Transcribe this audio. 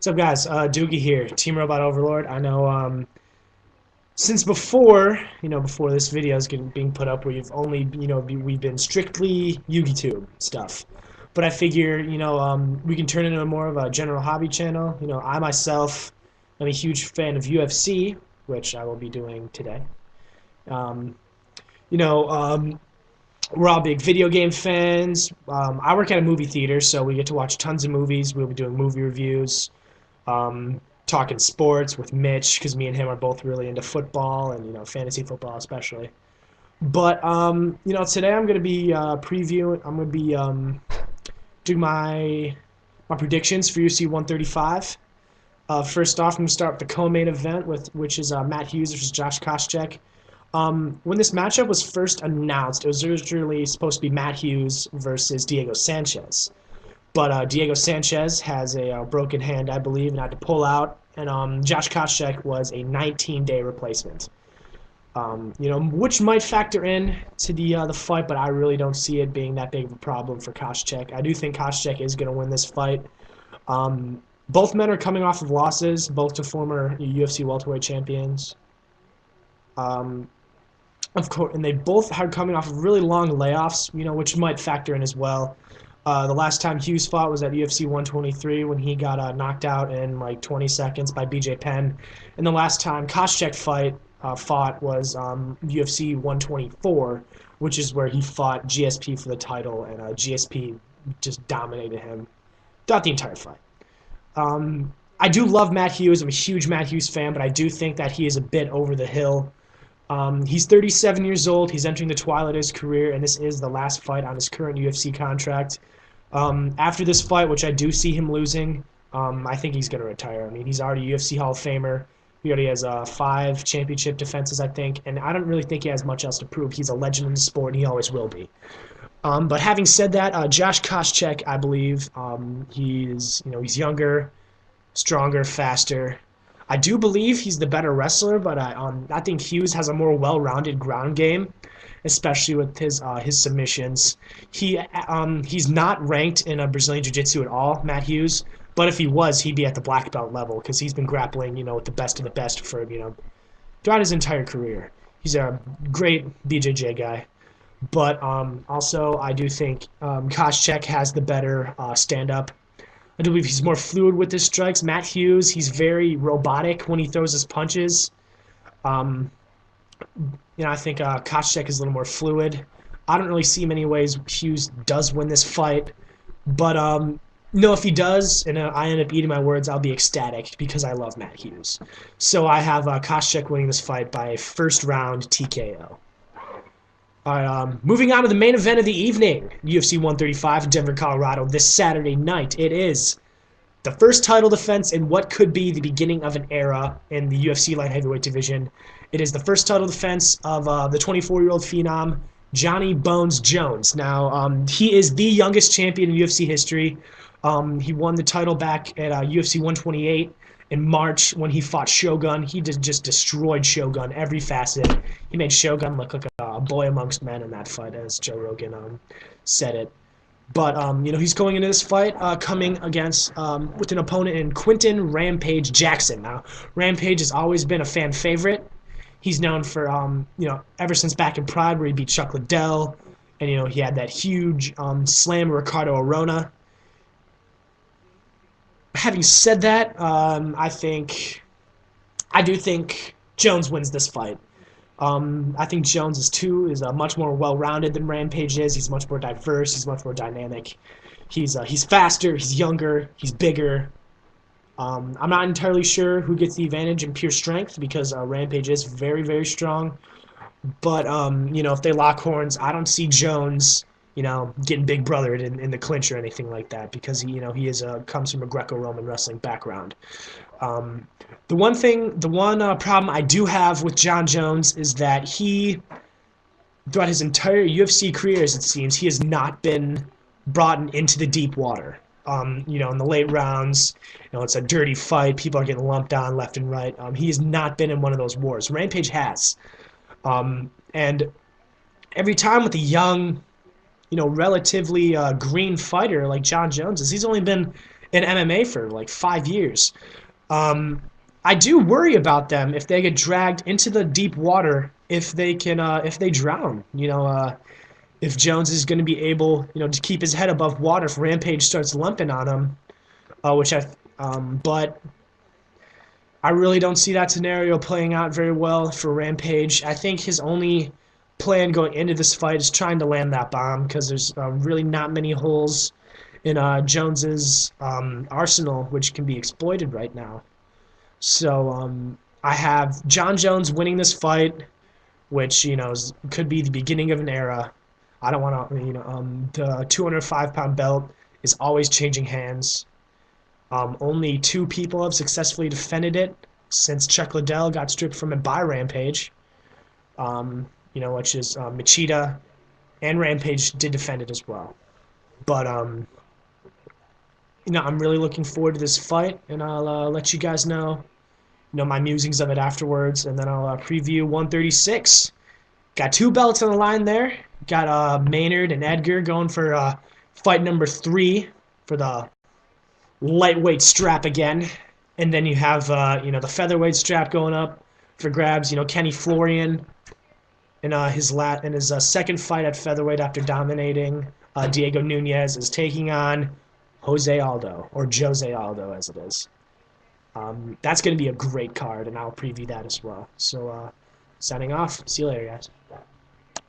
What's up, guys? Doogie here, teamrobotoverlord. I know since before this video is being put up, we've only, we've been strictly YouTube stuff. But I figure, we can turn it into more of a general hobby channel. I myself am a huge fan of UFC, which I will be doing today. Um, you know, um, we're all big video game fans. I work at a movie theater, so we get to watch tons of movies. We'll be doing movie reviews. Talking sports with Mitch because me and him are both really into football and fantasy football especially. But today I'm gonna be previewing. I'm gonna be doing my predictions for UFC 135. First off, I'm gonna start with the co-main event which is Matt Hughes versus Josh Koscheck. When this matchup was first announced, it was originally supposed to be Matt Hughes versus Diego Sanchez. But Diego Sanchez has a broken hand, I believe, and had to pull out. And Josh Koscheck was a 19-day replacement. Which might factor in to the fight, but I really don't see it being that big of a problem for Koscheck. I do think Koscheck is going to win this fight. Both men are coming off of losses, both to former UFC welterweight champions. Of course, and they both are coming off of really long layoffs, which might factor in as well. The last time Hughes fought was at UFC 123 when he got knocked out in like 20 seconds by BJ Penn. And the last time Koscheck fought was UFC 124, which is where he fought GSP for the title, and GSP just dominated him throughout the entire fight. I do love Matt Hughes. I'm a huge Matt Hughes fan, but I do think that he is a bit over the hill. He's 37 years old. He's entering the twilight of his career, and this is the last fight on his current UFC contract. After this fight, which I do see him losing, I think he's going to retire. I mean, he's already a UFC Hall of Famer. He already has 5 championship defenses, I think, and I don't really think he has much else to prove. He's a legend in the sport, and he always will be. But having said that, Josh Koscheck, I believe, he's younger, stronger, faster. I do believe he's the better wrestler, but I think Hughes has a more well-rounded ground game, especially with his submissions. He's not ranked in a Brazilian Jiu-Jitsu at all, Matt Hughes, but if he was, he'd be at the black belt level because he's been grappling, with the best of the best for throughout his entire career. He's a great BJJ guy, but also I do think Koscheck has the better stand-up. I do believe he's more fluid with his strikes. Matt Hughes, he's very robotic when he throws his punches. I think Koscheck is a little more fluid. I don't really see many ways Hughes does win this fight, but if he does, and I end up eating my words, I'll be ecstatic because I love Matt Hughes. So I have Koscheck winning this fight by first round TKO. All right, moving on to the main event of the evening, UFC 135 in Denver, Colorado, this Saturday night. It is the first title defense in what could be the beginning of an era in the UFC light heavyweight division. It is the first title defense of the 24-year-old phenom, Johnny Bones Jones. Now, he is the youngest champion in UFC history. He won the title back at UFC 128. In March, when he fought Shogun, he just destroyed Shogun every facet. He made Shogun look like a boy amongst men in that fight, as Joe Rogan said it. But he's going into this fight coming against with an opponent in Quinton Rampage Jackson. Now, Rampage has always been a fan favorite. He's known for ever since back in Pride, where he beat Chuck Liddell, and he had that huge slam of Ricardo Arona. Having said that, I do think Jones wins this fight. I think Jones is much more well-rounded than Rampage is. He's much more diverse. He's much more dynamic. He's faster. He's younger. He's bigger. I'm not entirely sure who gets the advantage in pure strength because Rampage is very, very strong. But if they lock horns, I don't see Jones getting big brothered in the clinch or anything like that because he comes from a Greco-Roman wrestling background. The one problem I do have with John Jones is that throughout his entire UFC career, as it seems, he has not been brought into the deep water. In the late rounds, it's a dirty fight. People are getting lumped on left and right. He has not been in one of those wars. Rampage has. And every time with a young, relatively green fighter like John Jones is, he's only been in MMA for like 5 years. Um, I do worry about them if they get dragged into the deep water, if they drown. If Jones is going to be able, to keep his head above water if Rampage starts lumping on him, but I really don't see that scenario playing out very well for Rampage. I think his only plan going into this fight is trying to land that bomb because there's really not many holes in Jones's arsenal which can be exploited right now. So I have John Jones winning this fight, which could be the beginning of an era. I don't want to, the 205-pound belt is always changing hands. Only 2 people have successfully defended it since Chuck Liddell got stripped from it by Rampage. Which is Machida and Rampage did defend it as well. But I'm really looking forward to this fight, and I'll let you guys know, my musings of it afterwards, and then I'll preview 136. Got 2 belts on the line there. Got Maynard and Edgar going for fight number 3 for the lightweight strap again, and then you have the featherweight strap going up for grabs. Kenny Florian in his second fight at featherweight after dominating Diego Nunez is taking on Jose Aldo, or Jose Aldo as it is. That's going to be a great card, and I'll preview that as well. So signing off. See you later, guys.